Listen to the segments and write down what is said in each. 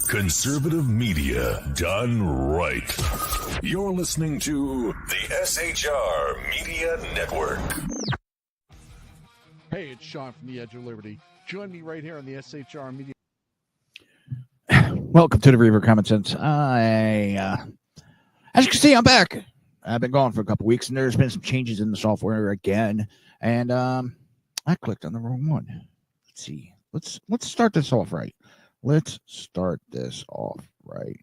Conservative media done right. You're listening to the SHR Media Network. Hey, it's Sean from the Edge of Liberty. Join me right here on the SHR Media. Welcome to the Reaver of Common Sense. As you can see, I'm back. I've been gone for a couple weeks, and there's been some changes in the software again. And I clicked on the wrong one. Let's see. Let's start this off right. Let's start this off right.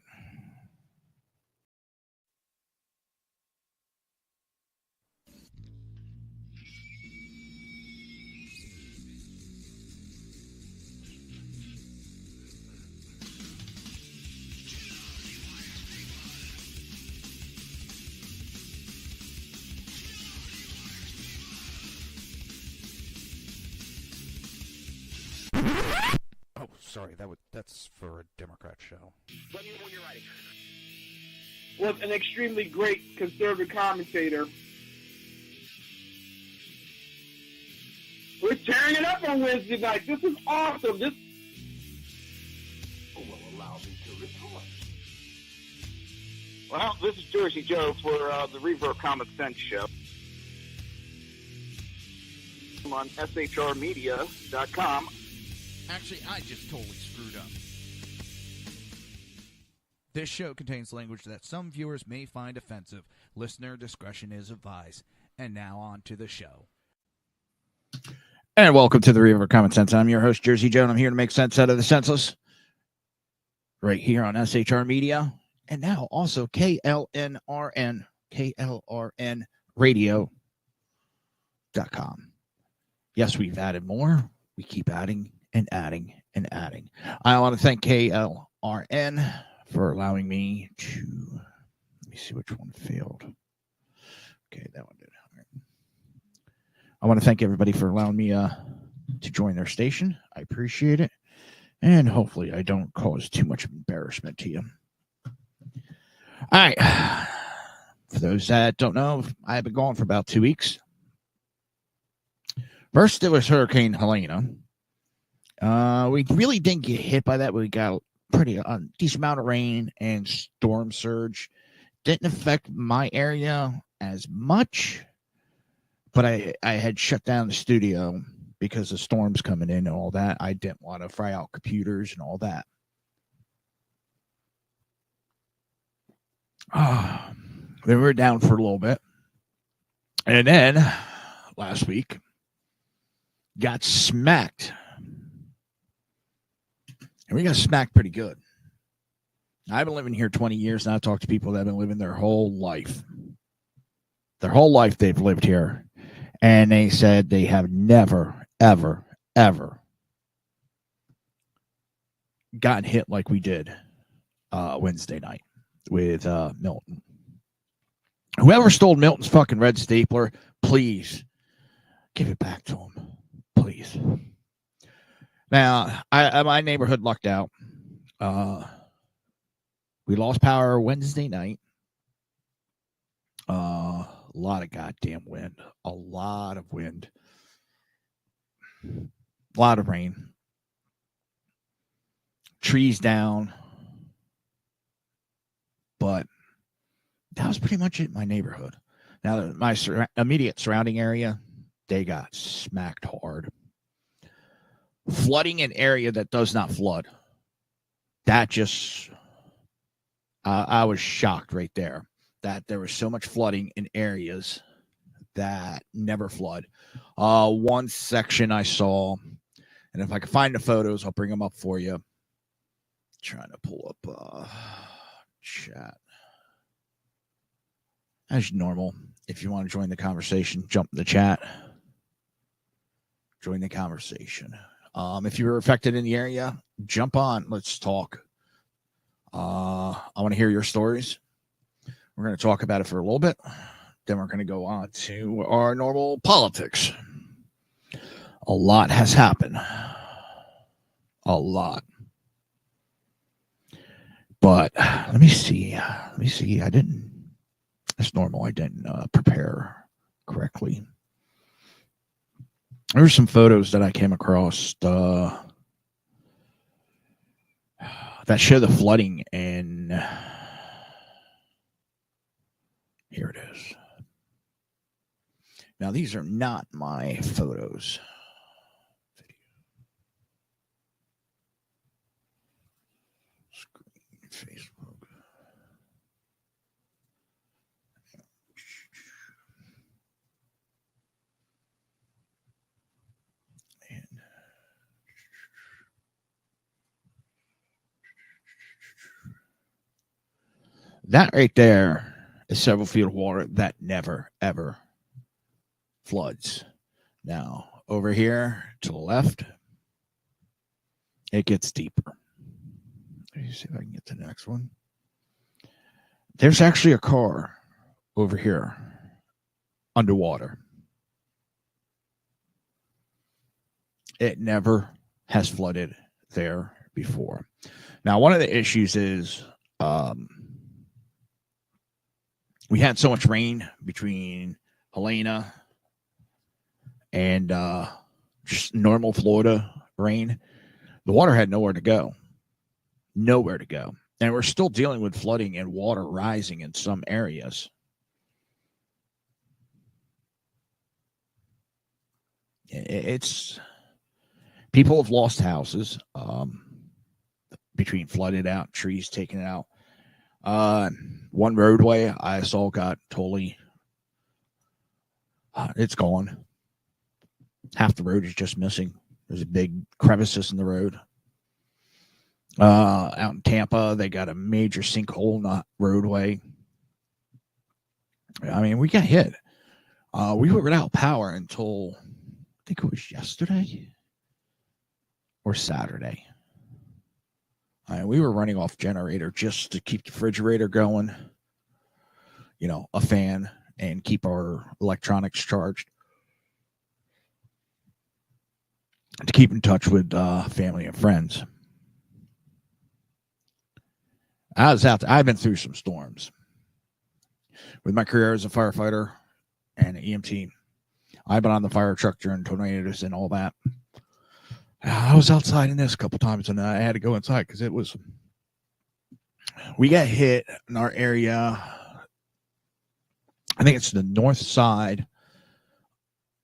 Oh, sorry, that's for a Democrat show. Let me know when you're ready. Was an extremely great conservative commentator. We're tearing it up on Wednesday night. This is awesome. This will allow me to report. Well, this is Jersey Joe for the Reaver of Common Sense show. I'm on shrmedia.com. Actually, I just totally screwed up. This show contains language that some viewers may find offensive. Listener discretion is advised. And now on to the show. And welcome to the Reaver of Common Sense. I'm your host, Jersey Joe, and I'm here to make sense out of the senseless. Right here on SHR Media. And now also KLNRN Radio.com. Yes, we've added more. We keep adding and adding and adding. I want to thank KLRN for allowing me to, let me see which one failed. Okay, that one did. All right. I want to thank everybody for allowing me to join their station. I appreciate it. And hopefully I don't cause too much embarrassment to you. All right. For those that don't know, I've been gone for about 2 weeks. First, it was Hurricane Helena. We really didn't get hit by that. We got a pretty decent amount of rain and storm surge. Didn't affect my area as much, but I had shut down the studio because the storms coming in and all that. I didn't want to fry out computers and all that. Then we were down for a little bit. And then last week, got smacked. And we got smacked pretty good. I've been living here 20 years, and I've talked to people that have been living their whole life. Their whole life they've lived here. And they said they have never, ever, ever gotten hit like we did Wednesday night with Milton. Whoever stole Milton's fucking red stapler, please give it back to him. Please. Now, my neighborhood lucked out. We lost power Wednesday night. A lot of goddamn wind. A lot of wind. A lot of rain. Trees down. But that was pretty much it in my neighborhood. Now, my immediate surrounding area, they got smacked hard. Flooding an area that does not flood. That just, I was shocked right there that there was so much flooding in areas that never flood. One section I saw, and if I can find the photos, I'll bring them up for you. Trying to pull up chat. As normal, if you want to join the conversation, jump in the chat. Join the conversation. If you were affected in the area, jump on. Let's talk. I want to hear your stories. We're going to talk about it for a little bit. Then we're going to go on to our normal politics. A lot has happened. A lot. But let me see. I didn't. That's normal. I didn't prepare correctly. There's some photos that I came across. that show the flooding in. Here it is. Now, these are not my photos. Screen, Facebook. And that right there is several feet of water that never, ever floods. Now, over here to the left, it gets deeper. Let me see if I can get to the next one. There's actually a car over here underwater. It never has flooded there before. Now, one of the issues is we had so much rain between Helena and just normal Florida rain. The water had nowhere to go. Nowhere to go. And we're still dealing with flooding and water rising in some areas. It's people have lost houses between flooded out, trees taken out. One roadway I saw got totally, it's gone. Half the road is just missing. There's a big crevices in the road. Out in Tampa, they got a major sinkhole in the roadway. I mean, we got hit. We were without power until, I think it was yesterday or Saturday. We were running off generator just to keep the refrigerator going, you know, a fan, and keep our electronics charged. To keep in touch with family and friends. I was out there. I've been through some storms. With my career as a firefighter and an EMT, I've been on the fire truck during tornadoes and all that. I was outside in this a couple times, and I had to go inside because it was. We got hit in our area. I think it's the north side,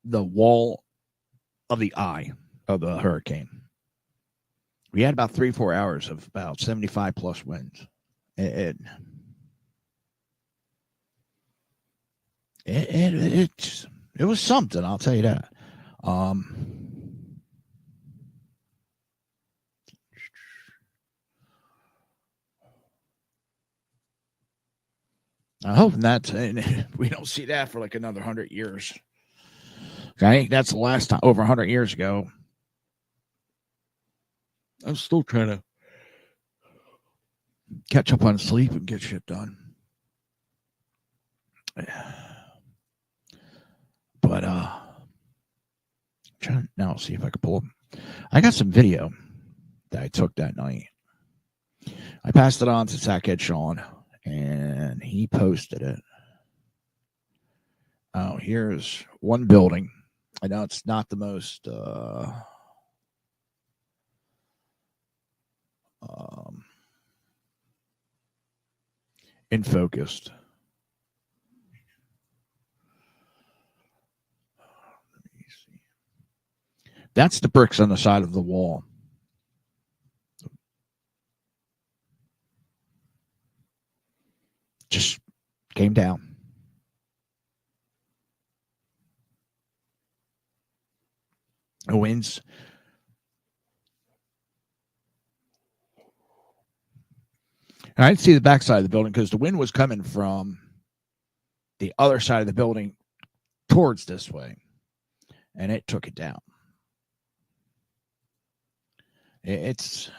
the wall of the eye of the hurricane. We had about 3-4 hours of about 75 plus winds. It was something, I'll tell you that. I'm hoping that we don't see that for like another 100 years. Okay, that's the last time, over 100 years ago. I'm still trying to catch up on sleep and get shit done. But trying to now see if I can pull them. I got some video that I took that night. I passed it on to Sackhead Sean, and he posted it. Oh, here's one building. I know it's not the most in focused. Let me see. That's the bricks on the side of the wall. Just came down. The winds. And I didn't see the backside of the building because the wind was coming from the other side of the building towards this way. And it took it down. It's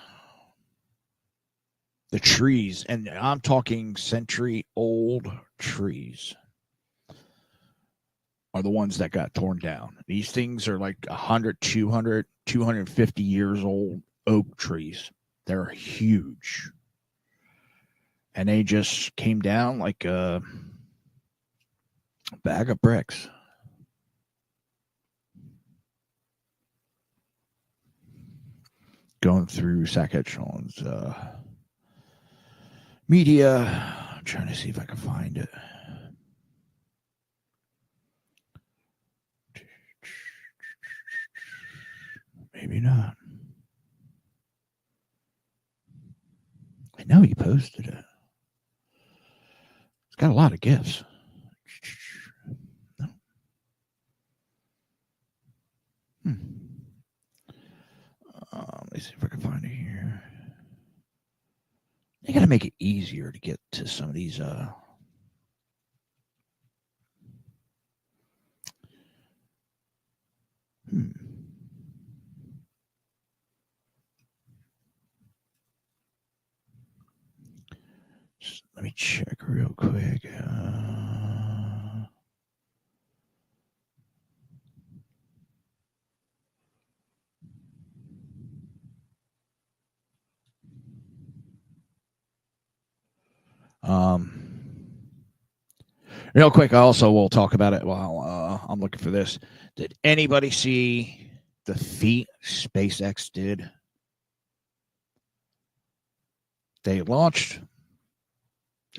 the trees, and I'm talking century-old trees, are the ones that got torn down. These things are like 100, 200, 250 years old oak trees. They're huge. And they just came down like a bag of bricks. Going through Sackhead Sean's Media. I'm trying to see if I can find it. Maybe not. I know he posted it. It's got a lot of gifts. No. Let me see if I can find it here. They got to make it easier to get to some of these. Just let me check real quick. Real quick, I also will talk about it while I'm looking for this. Did anybody see the feat SpaceX did? They launched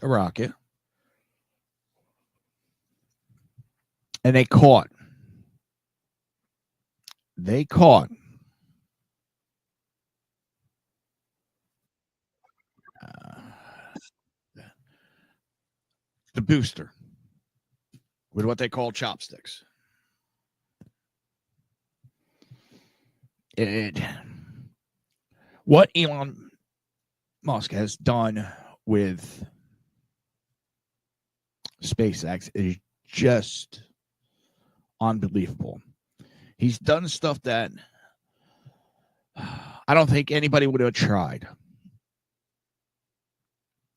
a rocket and they caught the booster with what they call chopsticks. What Elon Musk has done with SpaceX is just unbelievable. He's done stuff that I don't think anybody would have tried.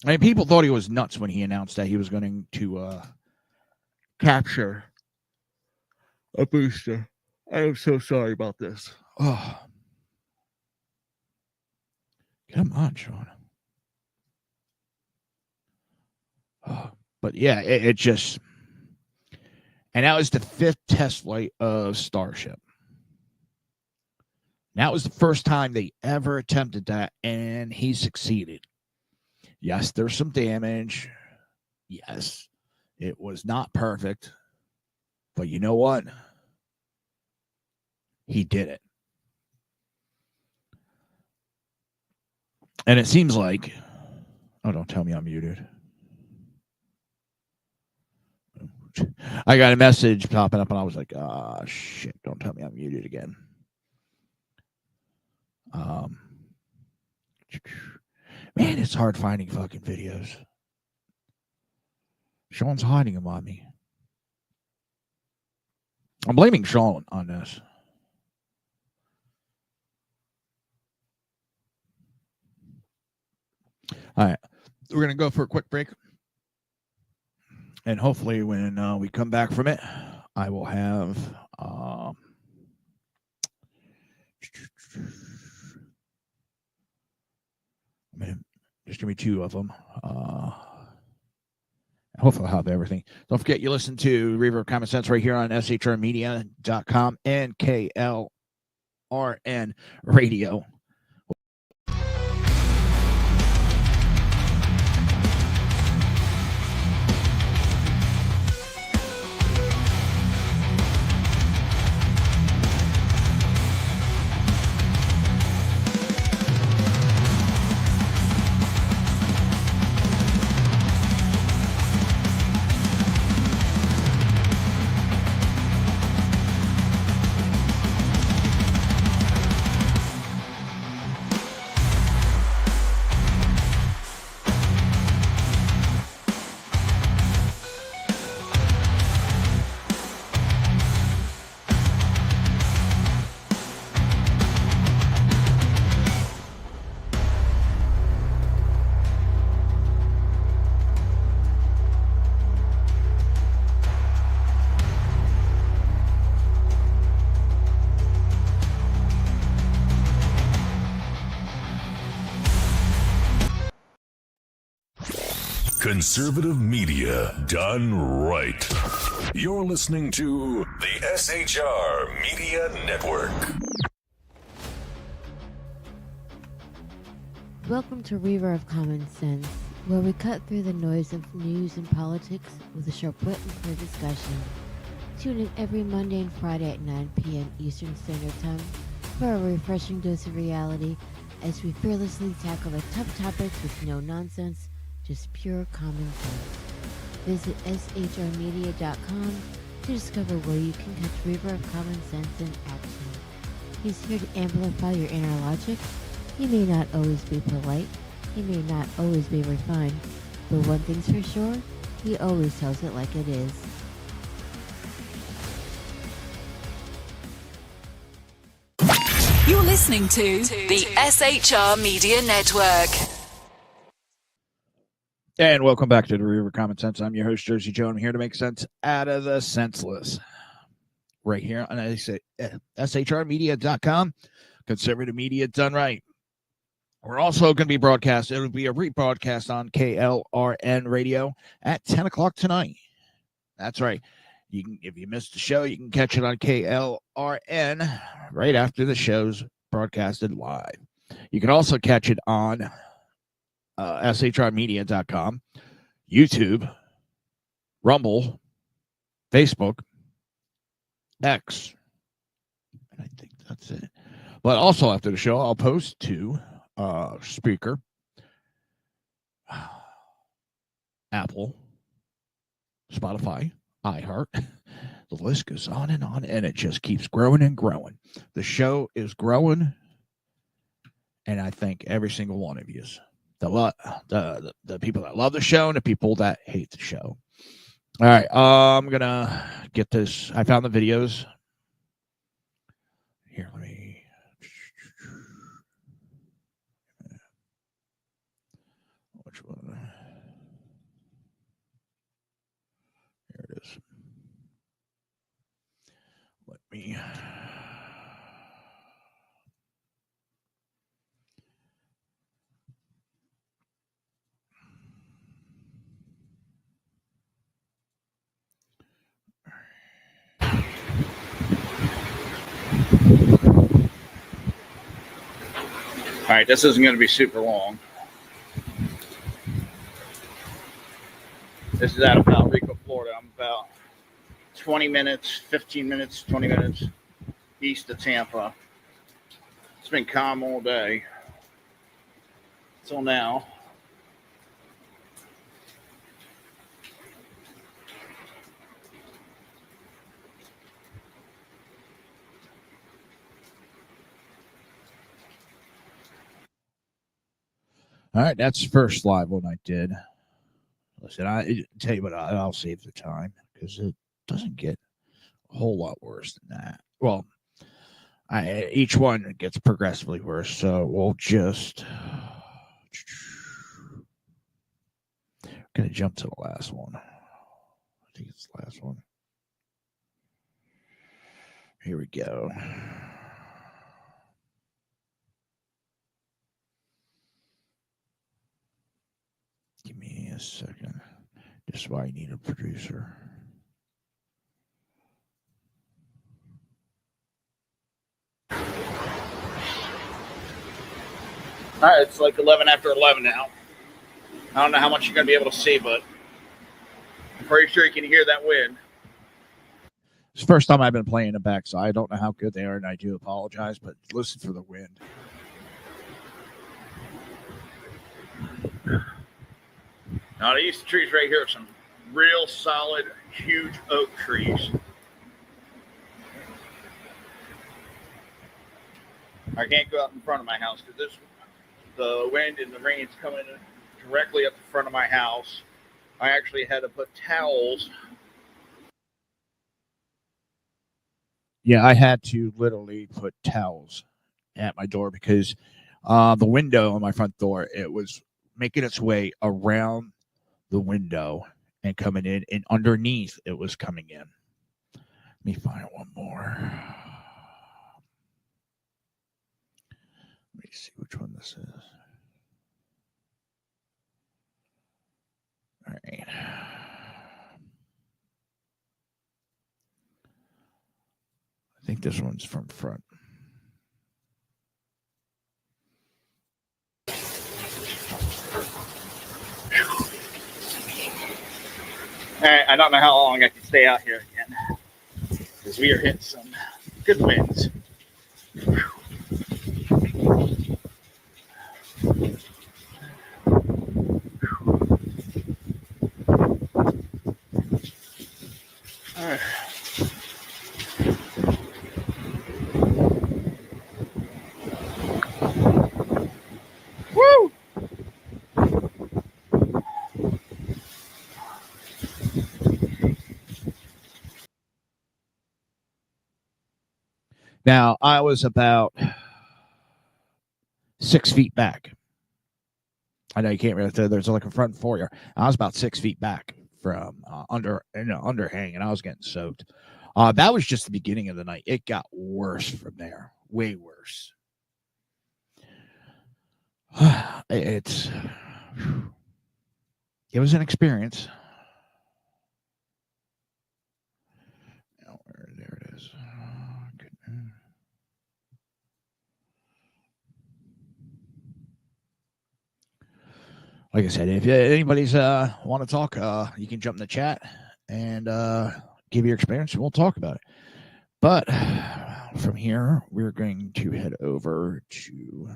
I mean, people thought he was nuts when he announced that he was going to capture a booster. I am so sorry about this. Oh. Come on, Sean. Oh. But yeah, it just... And that was the 5th test flight of Starship. That was the first time they ever attempted that, and he succeeded. Yes, there's some damage. Yes, it was not perfect. But you know what? He did it. And it seems like... Oh, don't tell me I'm muted. I got a message popping up, and I was like, "Ah, shit, don't tell me I'm muted again." Man, it's hard finding fucking videos. Sean's hiding them on me. I'm blaming Sean on this. All right, we're going to go for a quick break. And hopefully when we come back from it, I will have... just give me 2 of them. Hopefully I'll have everything. Don't forget, you listen to Reaver of Common Sense right here on shrmedia.com and KLRN Radio. Conservative media done right. You're listening to the SHR Media Network. Welcome to Reaver of Common Sense. where we cut through the noise of news and politics with a sharp wit and clear discussion. Tune in every Monday and Friday at 9 p.m. Eastern Standard Time for a refreshing dose of reality as we fearlessly tackle the tough topics with no nonsense, just pure common sense. Visit shrmedia.com to discover where you can catch Reaver of Common Sense in action. He's here to amplify your inner logic. He may not always be polite, he may not always be refined, but one thing's for sure, he always tells it like it is. You're listening to the SHR Media Network. And welcome back to the Reaver of Common Sense. I'm your host, Jersey Joe. I'm here to make sense out of the senseless. Right here on shrmedia.com. Conservative media done right. We're also going to be broadcast. It'll be a rebroadcast on KLRN radio at 10 o'clock tonight. That's right. You can, if you missed the show, you can catch it on KLRN right after the show's broadcasted live. You can also catch it on shrmedia.com, YouTube, Rumble, Facebook, X. And I think that's it. But also after the show, I'll post to Speaker, Apple, Spotify, iHeart. The list goes on, and it just keeps growing and growing. The show is growing, and I thank every single one of you. The people that love the show and the people that hate the show. All right, I'm going to get this. I found the videos. Here, let me. Which one? Here it is. Let me. All right, this isn't going to be super long. This is out of Valrico, Florida. I'm about 20 minutes, 15 minutes, 20 minutes east of Tampa. It's been calm all day till now. All right, that's the first live one I did. Listen, I tell you what, I'll save the time because it doesn't get a whole lot worse than that. Well, each one gets progressively worse, so we'll just gonna jump to the last one. I think it's the last one. Here we go. Give me a second. Just why I need a producer. All right, it's like 11 after 11 now. I don't know how much you're going to be able to see, but I'm pretty sure you can hear that wind. It's the first time I've been playing them back, so I don't know how good they are, and I do apologize, but listen for the wind. Now, these trees right here are some real solid, huge oak trees. I can't go out in front of my house because the wind and the rain's coming directly up the front of my house. I actually had to put towels. Yeah, I had to literally put towels at my door because the window on my front door, it was making its way around the window and coming in, and underneath it was coming in. Let me find one more. Let me see which one this is. All right. I think this one's from front. right, I don't know how long I can stay out here again because we are hitting some good winds. All right. Woo! Now, I was about 6 feet back. I know you can't really tell. There's like a front foyer. I was about 6 feet back from underhang, and I was getting soaked. That was just the beginning of the night. It got worse from there, way worse. It was an experience. There it is. Like I said, if anybody's want to talk, you can jump in the chat and give your experience, and we'll talk about it. But from here, we're going to head over to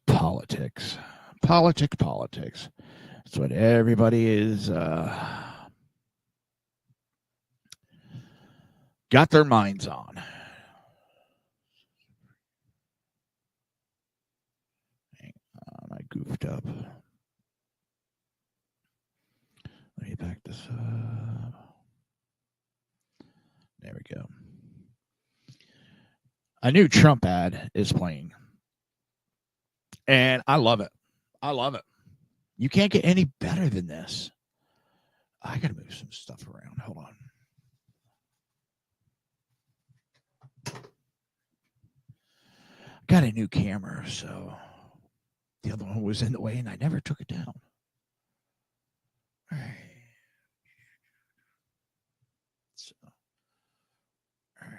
politics. Politics. That's what everybody is got their minds on. Hang on, I goofed up. Let me back this up. There we go. A new Trump ad is playing. And I love it. I love it. You can't get any better than this. I got to move some stuff around. Hold on. Got a new camera, so the other one was in the way, and I never took it down. All right. So, all right.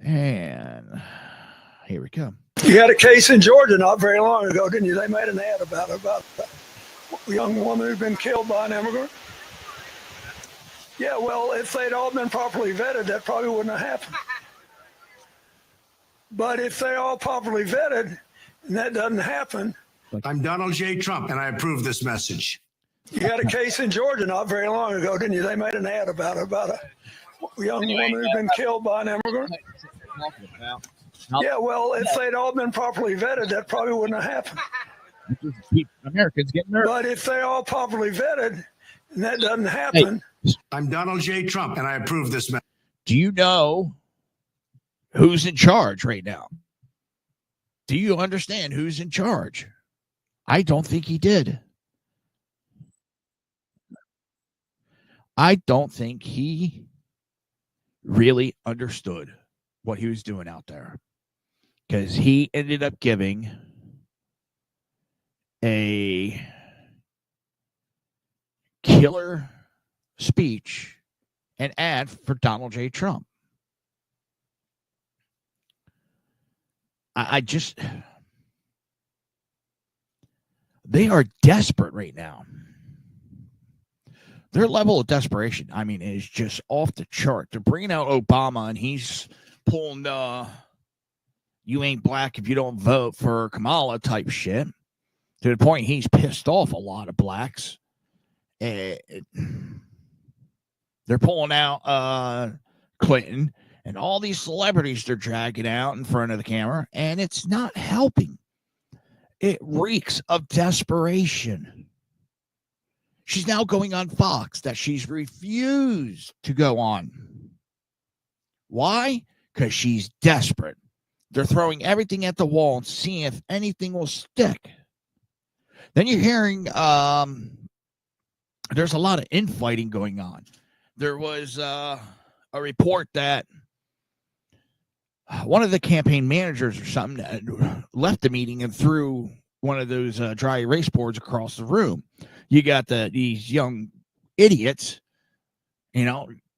And here we go. You had a case in Georgia not very long ago, didn't you? They made an ad about a young woman who'd been killed by an immigrant. Yeah, well, if they'd all been properly vetted, that probably wouldn't have happened. But if they're all properly vetted and that doesn't happen. I'm Donald J. Trump, and I approve this message. You had a case in Georgia not very long ago, didn't you? They made an ad about a young woman who'd been killed by an immigrant. Yeah, well, if they'd all been properly vetted, that probably wouldn't have happened. Americans getting nervous. But if they're all properly vetted and that doesn't happen. I'm Donald J. Trump, and I approve this message. Do you know who's in charge right now? Do you understand who's in charge? I don't think he did. I don't think he really understood what he was doing out there, because he ended up giving a killer speech and ad for Donald J. Trump. I just, they are desperate right now. Their level of desperation, I mean, is just off the chart. They're bringing out Obama, and he's pulling you ain't black if you don't vote for Kamala type shit, to the point he's pissed off a lot of blacks. They're pulling out Clinton and all these celebrities they're dragging out in front of the camera, and it's not helping. It reeks of desperation. She's now going on Fox that she's refused to go on. Why? Because she's desperate. They're throwing everything at the wall and seeing if anything will stick. Then you're hearing there's a lot of infighting going on. There was a report that one of the campaign managers or something left the meeting and threw one of those dry erase boards across the room. You got these young idiots,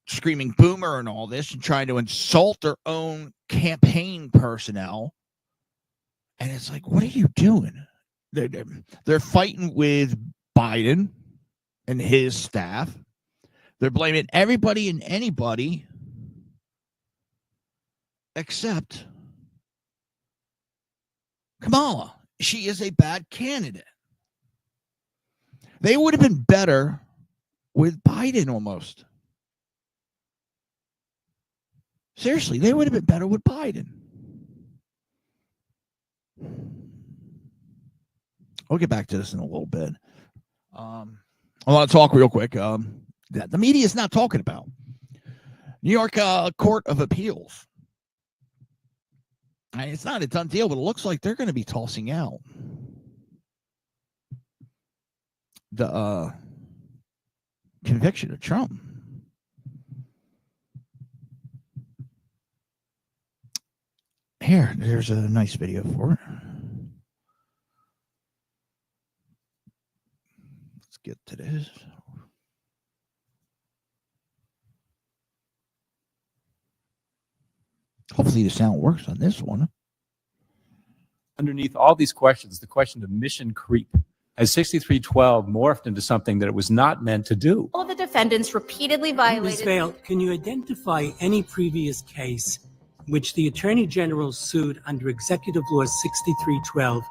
screaming boomer and all this and trying to insult their own campaign personnel. And it's like, what are you doing? They're fighting with Biden and his staff. They're blaming everybody and anybody except Kamala. She is a bad candidate. They would have been better with Biden almost. Seriously, they would have been better with Biden. I'll get back to this in a little bit. I want to talk real quick that the media is not talking about. New York Court of Appeals. It's not a done deal, but it looks like they're going to be tossing out the conviction of Trump. Here, there's a nice video for it. Let's get to this. Hopefully the sound works on this one. Underneath all these questions, the question of mission creep. Has 6312 morphed into something that it was not meant to do? All of the defendants repeatedly violated. Ms. Vail, can you identify any previous case in which the Attorney General sued under Executive Law 6312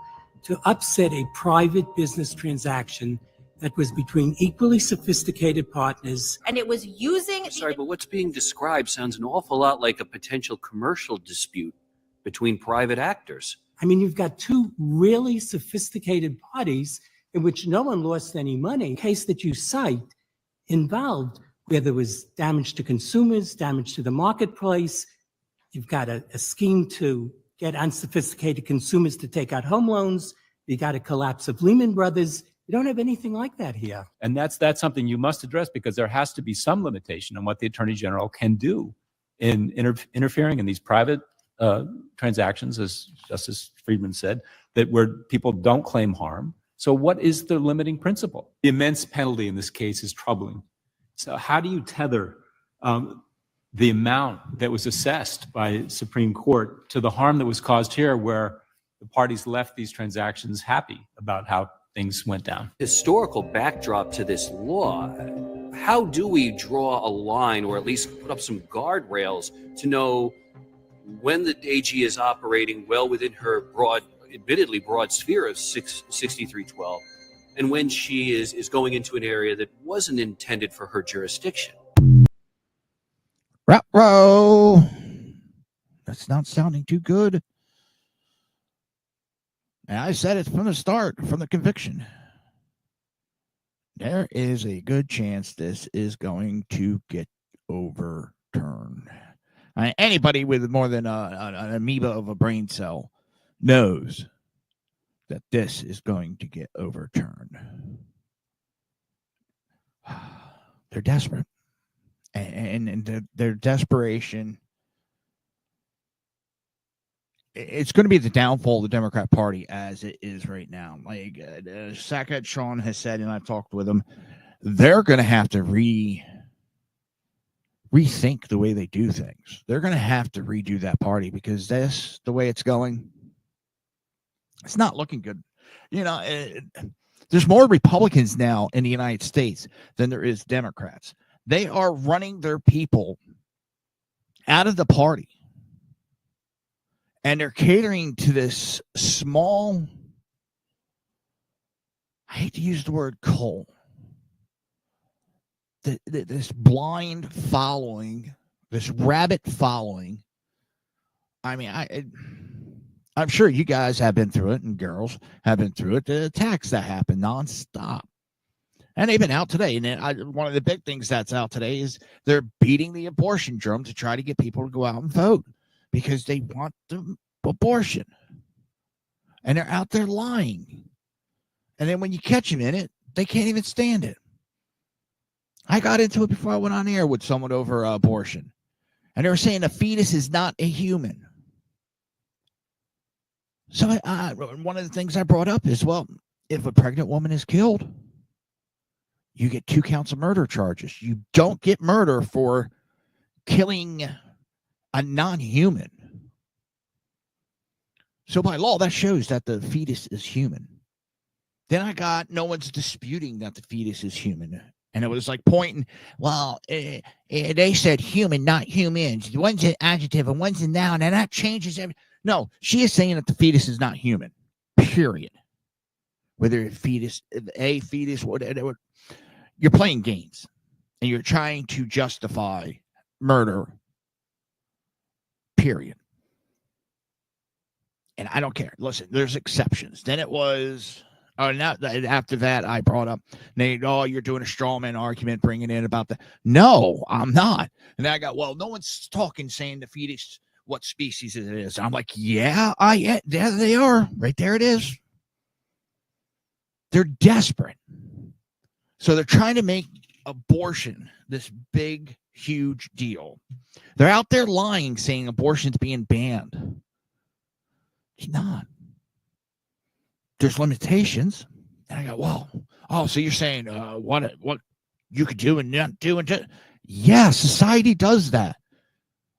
to upset a private business transaction that was between equally sophisticated partners? And it was using... Sorry, but what's being described sounds an awful lot like a potential commercial dispute between private actors. I mean, you've got two really sophisticated parties in which no one lost any money. The case that you cite involved where there was damage to consumers, damage to the marketplace. You've got a scheme to get unsophisticated consumers to take out home loans. You got a collapse of Lehman Brothers. You don't have anything like that here. And that's something you must address, because there has to be some limitation on what the Attorney General can do in interfering in these private transactions, as Justice Friedman said, that where people don't claim harm. So what is the limiting principle? The immense penalty in this case is troubling. So how do you tether the amount that was assessed by Supreme Court to the harm that was caused here, where the parties left these transactions happy about how things went down? Historical backdrop to this law. How do we draw a line, or at least put up some guardrails to know when the AG is operating well within her admittedly broad sphere of 6312, and when she is going into an area that wasn't intended for her jurisdiction? Row. That's not sounding too good. And I said it from the start, from the conviction. There is a good chance this is going to get overturned. Anybody with more than an amoeba of a brain cell knows that this is going to get overturned. They're desperate. And their desperation, it's going to be the downfall of the Democrat Party as it is right now. Like Sackett Sean has said, and I've talked with him, they're going to have to rethink the way they do things. They're going to have to redo that party, because the way it's going, it's not looking good. You know, there's more Republicans now in the United States than there is Democrats. They are running their people out of the party, and they're catering to this small, I hate to use the word cult, this blind following, this rabbit following. I mean, I'm sure you guys have been through it, and girls have been through it. The attacks that happen nonstop. And they've been out today. And one of the big things that's out today is they're beating the abortion drum to try to get people to go out and vote because they want the abortion. And they're out there lying. And then when you catch them in it, they can't even stand it. I got into it before I went on air with someone over abortion. And they were saying a fetus is not a human. So one of the things I brought up is, well, if a pregnant woman is killed, you get 2 counts of murder charges. You don't get murder for killing a non-human. So by law, that shows that the fetus is human. Then I got no one's disputing that the fetus is human. And it was like pointing, well, they said human, not humans. One's an adjective and one's a noun, and that changes everything. No, she is saying that the fetus is not human, period. Whether a fetus, whatever. You're playing games, and you're trying to justify murder, period. And I don't care. Listen, there's exceptions. Then it was... after that, I brought up, you're doing a straw man argument, bringing in about that. No, I'm not. And I got, well, no one's talking, saying the fetus, what species it is. I'm like, yeah, there they are. Right there it is. They're desperate. So they're trying to make abortion this big, huge deal. They're out there lying, saying abortion's being banned. It's not. There's limitations. And I go, well, so you're saying what you could do and not do? Yeah, society does that.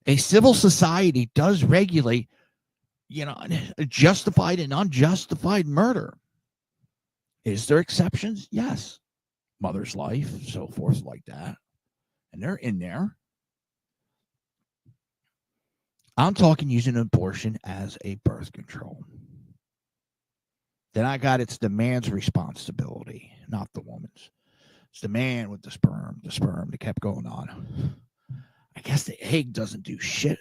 A civil society does regulate, justified and unjustified murder. Is there exceptions? Yes. Mother's life, so forth like that. And they're in there. I'm talking using abortion as a birth control. Then I got it's the man's responsibility, not the woman's. It's the man with the sperm that kept going on. I guess the egg doesn't do shit.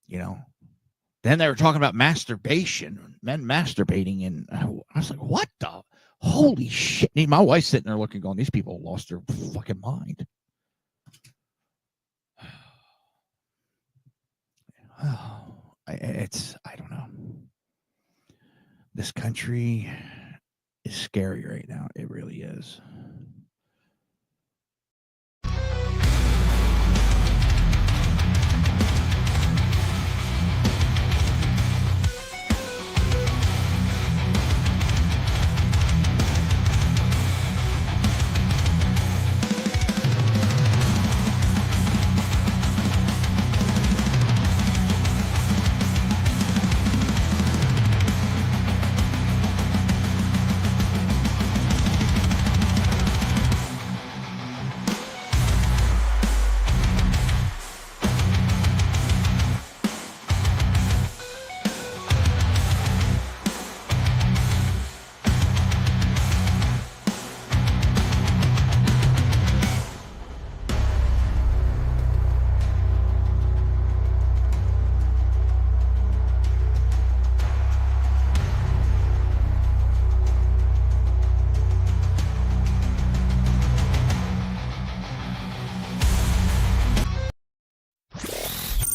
Then they were talking about masturbation, men masturbating, and I was like, what the? Holy shit. My wife's sitting there looking, going, these people lost their fucking mind. I don't know. This country is scary right now. It really is.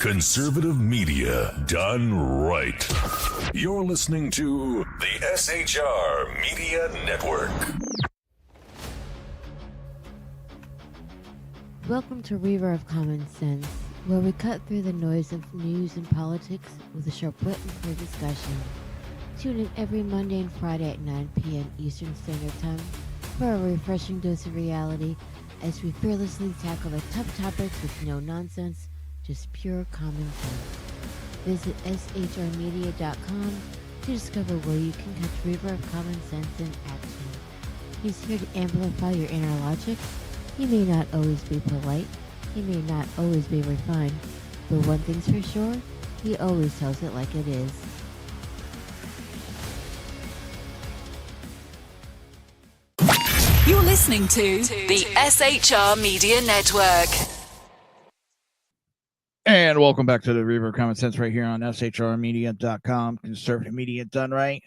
Conservative media done right. You're listening to the SHR Media Network. Welcome to Reaver of Common Sense, where we cut through the noise of news and politics with a sharp wit and clear discussion. Tune in every Monday and Friday at 9 p.m. Eastern Standard Time for a refreshing dose of reality as we fearlessly tackle the tough topics with no nonsense, just pure common sense. Visit shrmedia.com to discover where you can catch Reaver of Common Sense in action. He's here to amplify your inner logic. He may not always be polite, he may not always be refined, but one thing's for sure, he always tells it like it is. You're listening to the SHR Media Network. And welcome back to the Reaver of Common Sense right here on shrmedia.com. Conservative media done right.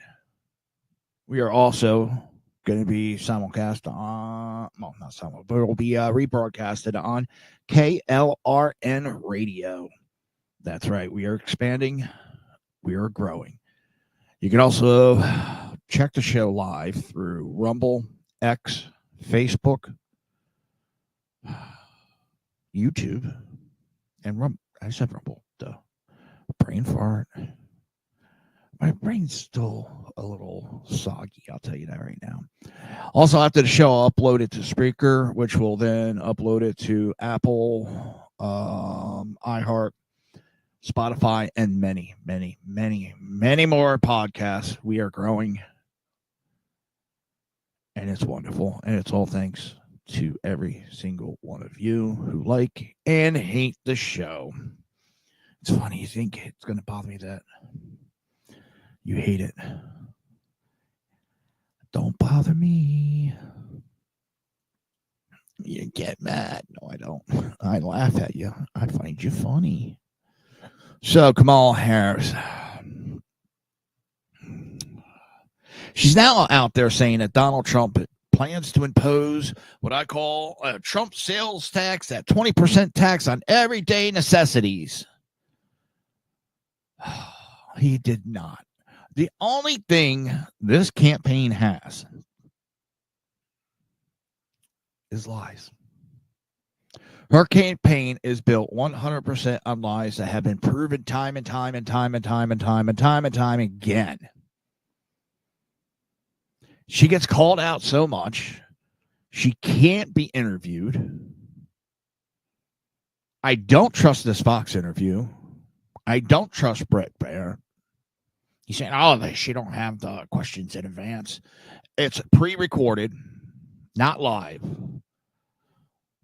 We are also going to be simulcast on, well, not simul, but it will be rebroadcasted on KLRN Radio. That's right. We are expanding. We are growing. You can also check the show live through Rumble, X, Facebook, YouTube, and Rumble. I said Rumble. Duh. Brain fart. My brain's still a little soggy, I'll tell you that right now. Also, after the show, I'll upload it to Spreaker, which will then upload it to Apple, iHeart, Spotify, and many, many, many, many more podcasts. We are growing, and it's wonderful, and it's all thanks to every single one of you who like and hate the show. It's funny, you think it's going to bother me that you hate it. Don't bother me. You get mad. No, I don't. I laugh at you. I find you funny. So, Kamala Harris. She's now out there saying that Donald Trump plans to impose what I call a Trump sales tax, that 20% tax on everyday necessities. He did not. The only thing this campaign has is lies. Her campaign is built 100% on lies that have been proven time and time again. She gets called out so much, she can't be interviewed. I don't trust this Fox interview. I don't trust Brett Baer. He's saying, oh, she don't have the questions in advance. It's pre-recorded, not live.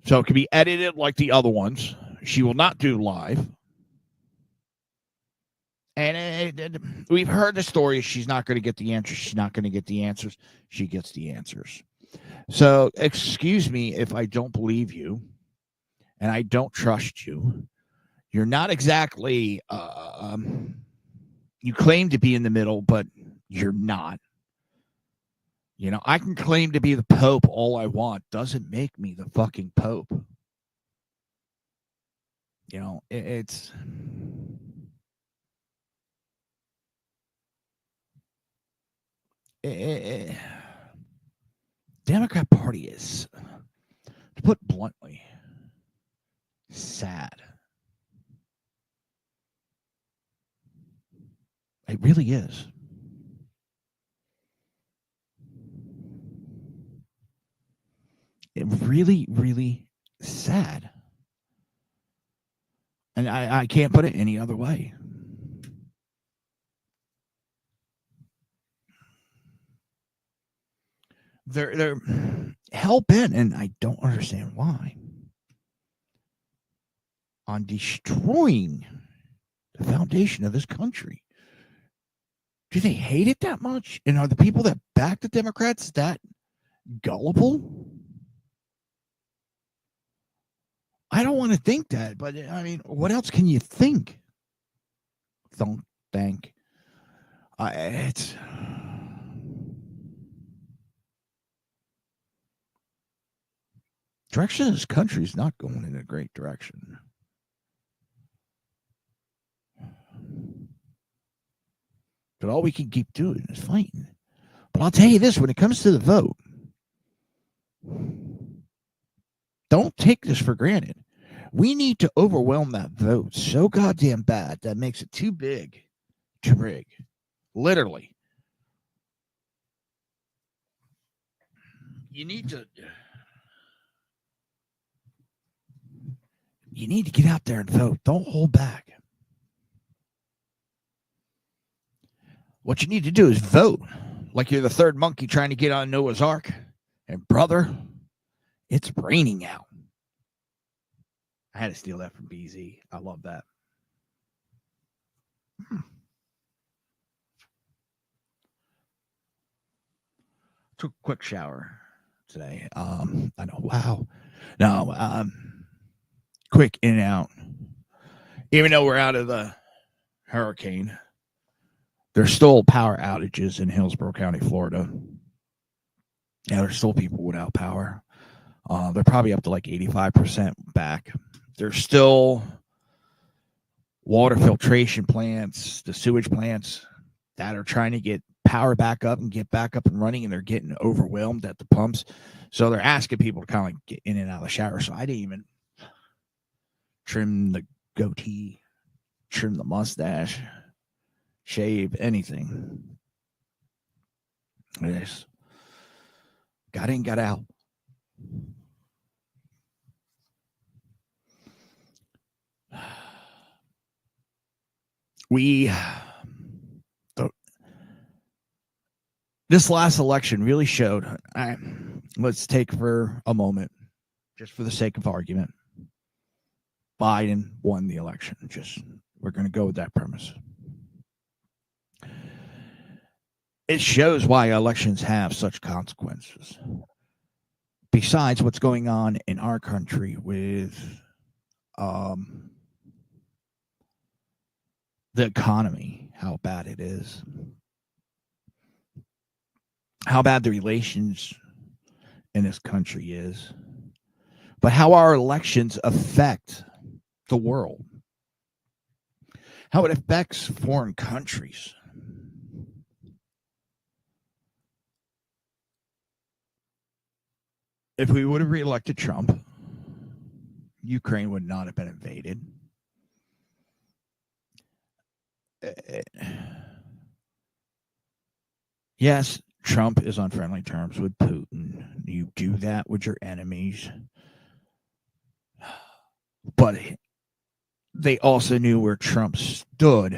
So it can be edited like the other ones. She will not do live. And we've heard the story. She's not going to get the answers. She's not going to get the answers. She gets the answers. So excuse me if I don't believe you and I don't trust you. You're not exactly... you claim to be in the middle, but you're not. You know, I can claim to be the Pope all I want. Doesn't make me the fucking Pope. You know, it's... Democrat Party is, to put bluntly, sad. It really is. It really, really sad. And I can't put it any other way. They're hell-bent, and I don't understand why, on destroying the foundation of this country. Do they hate it that much? And are the people that back the Democrats that gullible? I don't want to think that, but I mean, what else can you think? Don't think. It's... Direction of this country is not going in a great direction. But all we can keep doing is fighting. But I'll tell you this, when it comes to the vote, don't take this for granted. We need to overwhelm that vote so goddamn bad that makes it too big. Too big. Literally. You need to get out there and vote. Don't hold back. What you need to do is vote like you're the third monkey trying to get on Noah's Ark. And brother, it's raining out. I had to steal that from BZ. I love that. Took a quick shower today. I know. Wow. No, quick in and out. Even though we're out of the hurricane, there's still power outages in Hillsborough County, Florida. Yeah, there's still people without power. They're probably up to like 85% back. There's still water filtration plants, the sewage plants that are trying to get power back up and get back up and running, and they're getting overwhelmed at the pumps. So they're asking people to kind of like get in and out of the shower. So I didn't even trim the goatee, trim the mustache. shave, anything. Yes. Got in, got out. This last election really showed. Let's take for a moment, just for the sake of argument, Biden won the election. We're going to go with that premise. It shows why elections have such consequences. Besides what's going on in our country with the economy, how bad it is, how bad the relations in this country is, but how our elections affect the world, how it affects foreign countries. If we would have reelected Trump, Ukraine would not have been invaded. Yes, Trump is on friendly terms with Putin. You do that with your enemies. But they also knew where Trump stood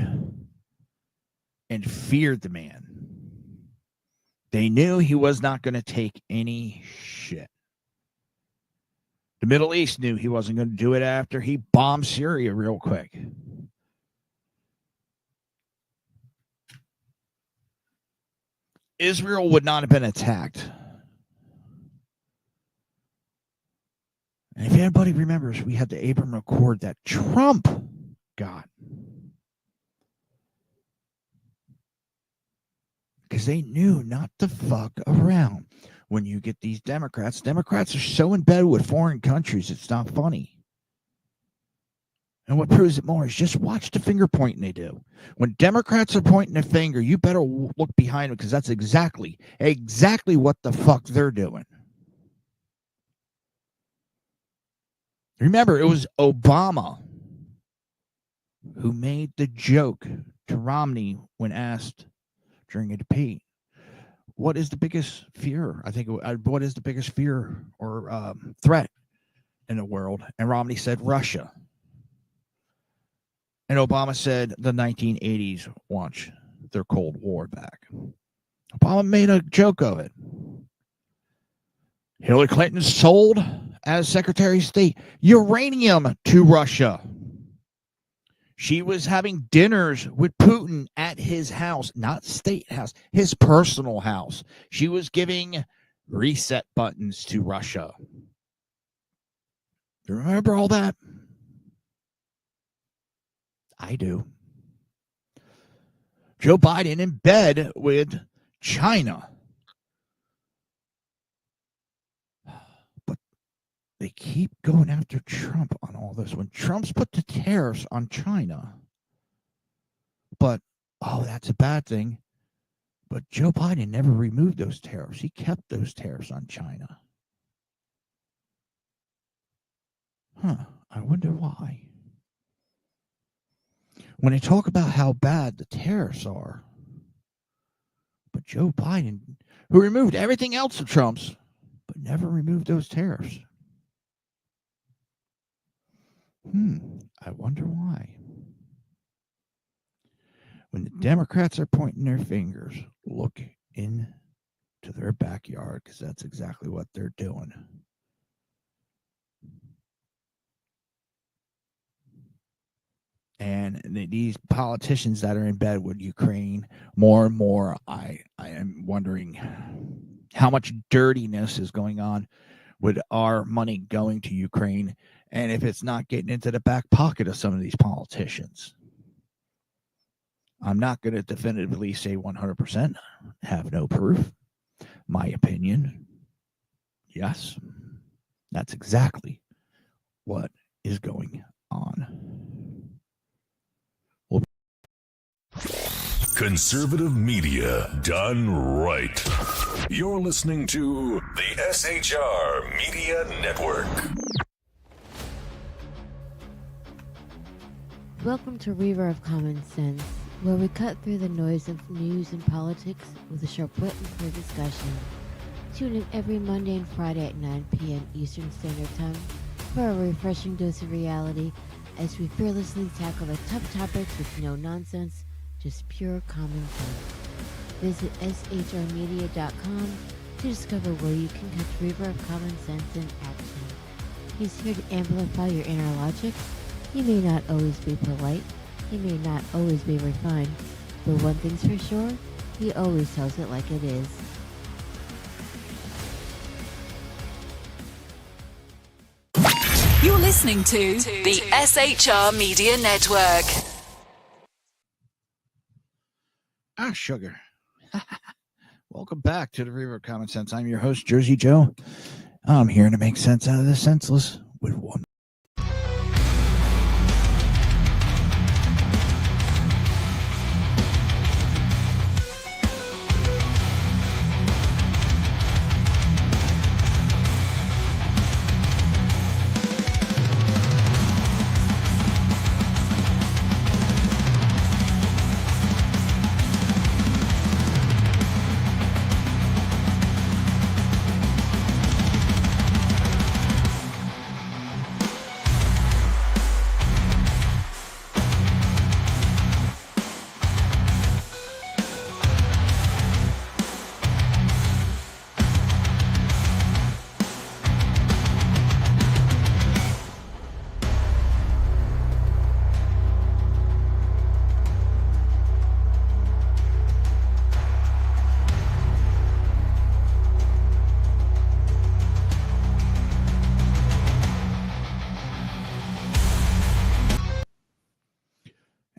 and feared the man. They knew he was not going to take any shit. The Middle East knew he wasn't going to do it after he bombed Syria real quick. Israel would not have been attacked. And if anybody remembers, we had the Abraham Accord that Trump got. Because they knew not to fuck around. When you get these Democrats are so in bed with foreign countries, it's not funny. And what proves it more is just watch the finger pointing they do. When Democrats are pointing a finger, you better look behind them because that's exactly what the fuck they're doing. Remember, it was Obama who made the joke to Romney when asked during a debate, what is the biggest fear? What is the biggest fear or threat in the world? And Romney said Russia. And Obama said the 1980s launched their Cold War back. Obama made a joke of it. Hillary Clinton sold, as Secretary of State, uranium to Russia. She was having dinners with Putin at his house, not state house, his personal house. She was giving reset buttons to Russia. You remember all that? I do. Joe Biden in bed with China. But they keep going after Trump on all this. When Trump's put the tariffs on China, but, that's a bad thing. But Joe Biden never removed those tariffs. He kept those tariffs on China. I wonder why. When they talk about how bad the tariffs are, but Joe Biden, who removed everything else of Trump's, but never removed those tariffs. I wonder why. When the Democrats are pointing their fingers, look into their backyard, because that's exactly what they're doing. And these politicians that are in bed with Ukraine, more and more, I am wondering how much dirtiness is going on with our money going to Ukraine, and if it's not getting into the back pocket of some of these politicians. I'm not going to definitively say 100%, have no proof. My opinion, yes, that's exactly what is going on. Conservative media done right. You're listening to the SHR Media Network. Welcome to Reaver of Common Sense, where we cut through the noise of news and politics with a sharp wit and clear discussion. Tune in every Monday and Friday at 9 p.m. Eastern Standard Time for a refreshing dose of reality as we fearlessly tackle the tough topics with no nonsense, just pure common sense. Visit shrmedia.com to discover where you can catch Reaver of Common Sense in action. He's here to amplify your inner logic. He may not always be polite, he may not always be refined, but one thing's for sure, he always tells it like it is. You're listening to the SHR Media Network. Sugar. Welcome back to the Reaver of Common Sense. I'm your host, Jersey Joe. I'm here to make sense out of the senseless with one.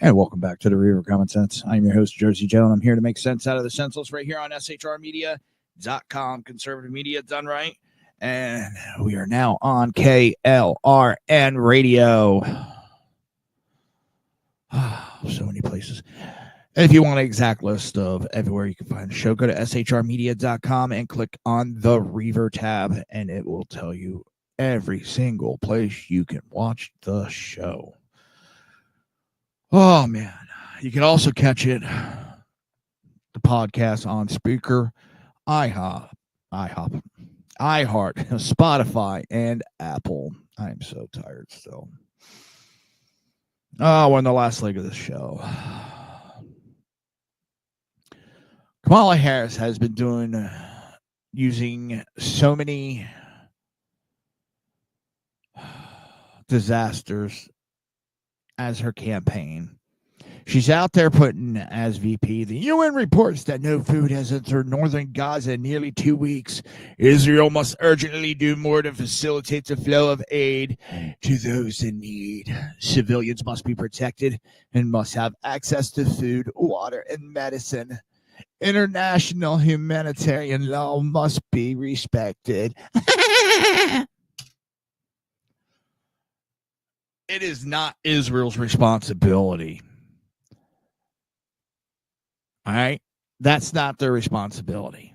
And welcome back to the Reaver of Common Sense. I'm your host, Jersey Joe, and I'm here to make sense out of the senseless right here on shrmedia.com. Conservative media done right. And we are now on KLRN Radio. So many places. And if you want an exact list of everywhere you can find the show, go to shrmedia.com and click on the Reaver tab, and it will tell you every single place you can watch the show. Oh, man. You can also catch it, the podcast, on Speaker, iHeart, Spotify, and Apple. I'm so tired still. Oh, we're in the last leg of the show. Kamala Harris has been using so many disasters as her campaign. She's out there putting as VP, the UN reports that no food has entered northern Gaza in nearly 2 weeks. Israel must urgently do more to facilitate the flow of aid to those in need. Civilians must be protected and must have access to food, water, and medicine. International humanitarian law must be respected. It is not Israel's responsibility. All right? That's not their responsibility.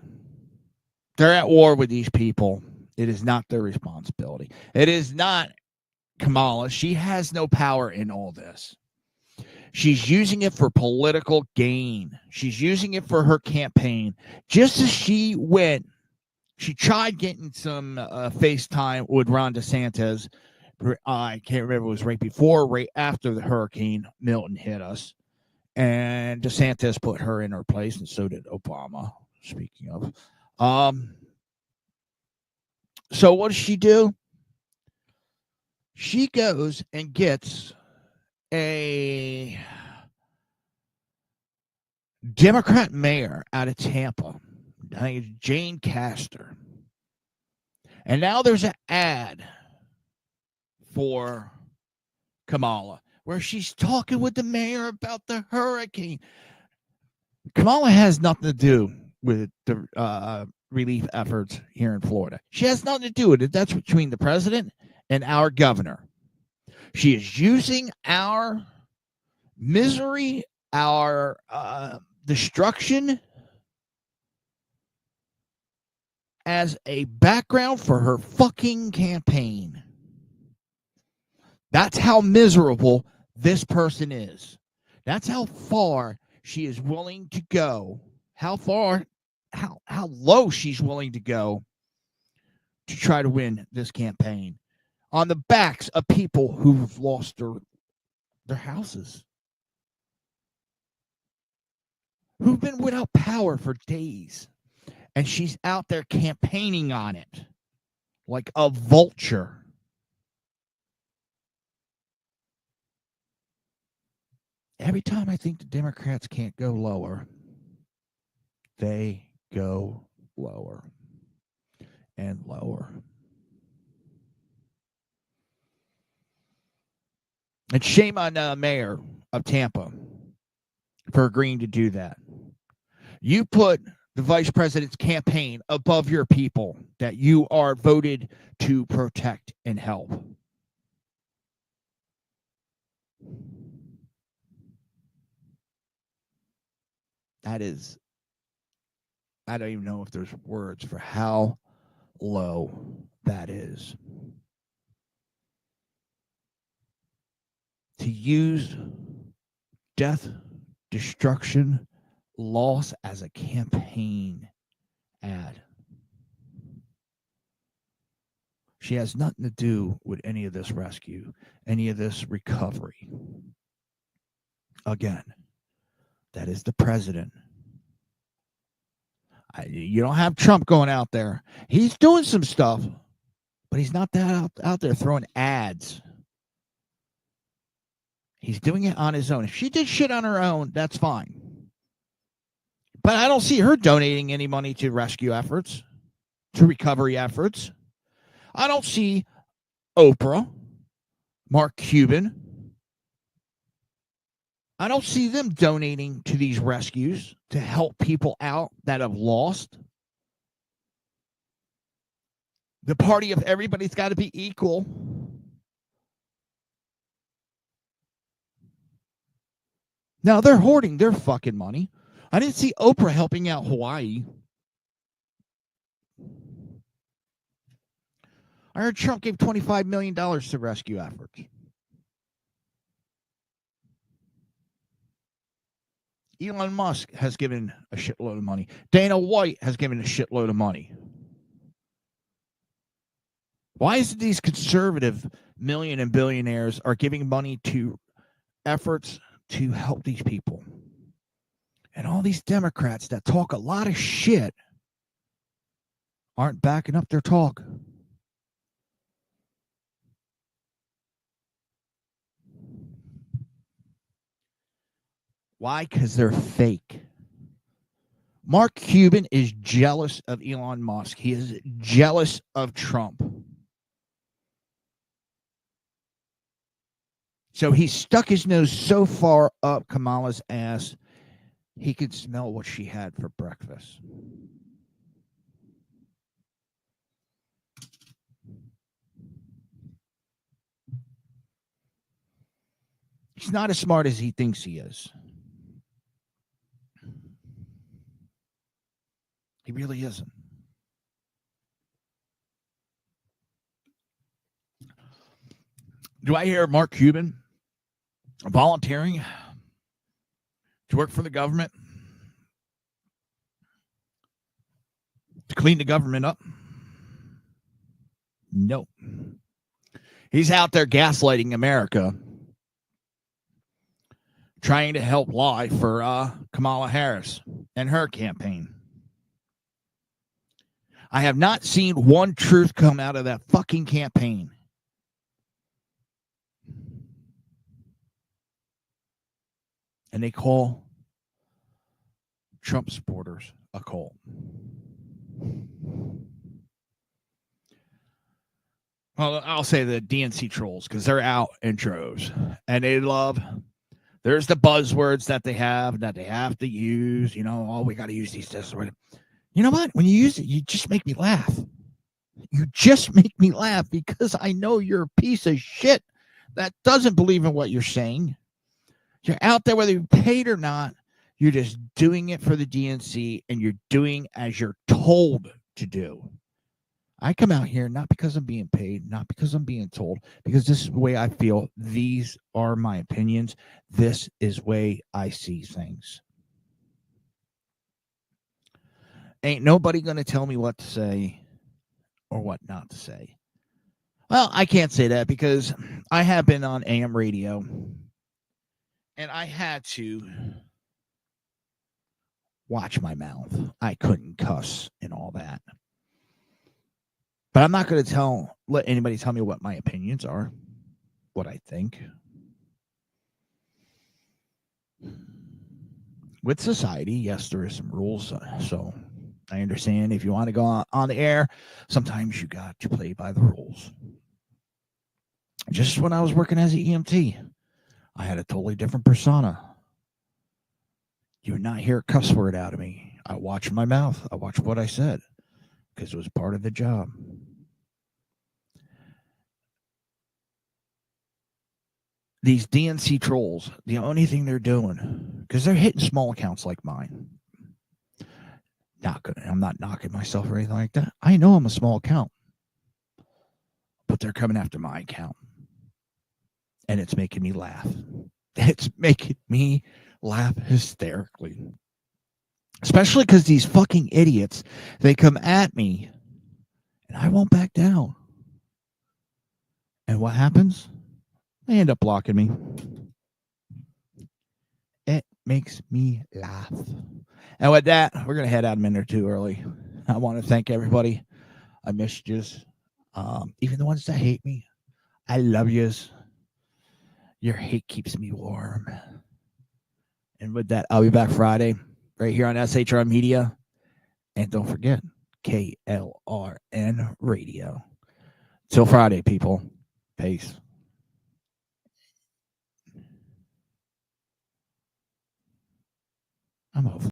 They're at war with these people. It is not their responsibility. It is not Kamala. She has no power in all this. She's using it for political gain. She's using it for her campaign. Just as she tried getting some FaceTime with Ron DeSantis. I can't remember if it was right before or right after the Hurricane Milton hit us. And DeSantis put her in her place, and so did Obama, speaking of. So what does she do? She goes and gets a Democrat mayor out of Tampa. I think it's Jane Castor. And now there's an ad for Kamala where she's talking with the mayor about the hurricane. Kamala has nothing to do with the relief efforts here in Florida. She has nothing to do with it. That's between the president and our governor. She is using our misery, our destruction as a background for her fucking campaign. That's how miserable this person is. That's how far she is willing to go. How low she's willing to go to try to win this campaign on the backs of people who've lost their houses, who've been without power for days. And she's out there campaigning on it like a vulture. Every time I think the Democrats can't go lower, they go lower and lower. And shame on Mayor of Tampa for agreeing to do that. You put the vice president's campaign above your people that you are voted to protect and help. That is, I don't even know if there's words for how low that is. To use death, destruction, loss as a campaign ad. She has nothing to do with any of this rescue, any of this recovery. Again, that is the president. You don't have Trump going out there. He's doing some stuff, but he's not that out there throwing ads. He's doing it on his own. If she did shit on her own, that's fine. But I don't see her donating any money to rescue efforts, to recovery efforts. I don't see Oprah, Mark Cuban. I don't see them donating to these rescues to help people out that have lost. The party of everybody's got to be equal. Now they're hoarding their fucking money. I didn't see Oprah helping out Hawaii. I heard Trump gave $25 million to rescue efforts. Elon Musk has given a shitload of money. Dana White has given a shitload of money. Why is it these conservative million and billionaires are giving money to efforts to help these people? And all these Democrats that talk a lot of shit aren't backing up their talk. Why? Because they're fake. Mark Cuban is jealous of Elon Musk. He is jealous of Trump. So he stuck his nose so far up Kamala's ass, he could smell what she had for breakfast. He's not as smart as he thinks he is. He really isn't. Do I hear Mark Cuban volunteering to work for the government, to clean the government up? No. He's out there gaslighting America, trying to help lie for Kamala Harris and her campaign. I have not seen one truth come out of that fucking campaign. And they call Trump supporters a cult. Well, I'll say the DNC trolls, because they're out in droves. And they love, there's the buzzwords that they have to use. You know, oh, we got to use these tests. You know what? When you use it, you just make me laugh. You just make me laugh because I know you're a piece of shit that doesn't believe in what you're saying. You're out there, whether you're paid or not, you're just doing it for the DNC and you're doing as you're told to do. I come out here not because I'm being paid, not because I'm being told, because this is the way I feel. These are my opinions. This is the way I see things. Ain't nobody going to tell me what to say or what not to say. Well, I can't say that because I have been on AM radio and I had to watch my mouth. I couldn't cuss and all that. But I'm not going to let anybody tell me what my opinions are, what I think. With society, yes, there is some rules. So I understand if you want to go on the air, sometimes you got to play by the rules. Just when I was working as an EMT, I had a totally different persona. You would not hear a cuss word out of me. I watched my mouth. I watched what I said because it was part of the job. These DNC trolls, the only thing they're doing, because they're hitting small accounts like mine. I'm not knocking myself or anything like that. I know I'm a small account, but they're coming after my account. And it's making me laugh. It's making me laugh hysterically. Especially because these fucking idiots, they come at me and I won't back down. And what happens? They end up blocking me. It makes me laugh. And with that, we're going to head out a minute or two early. I want to thank everybody. I missed yous. Even the ones that hate me. I love yous. Your hate keeps me warm. And with that, I'll be back Friday right here on SHR Media. And don't forget, KLRN Radio. Till Friday, people. Peace. I'm off.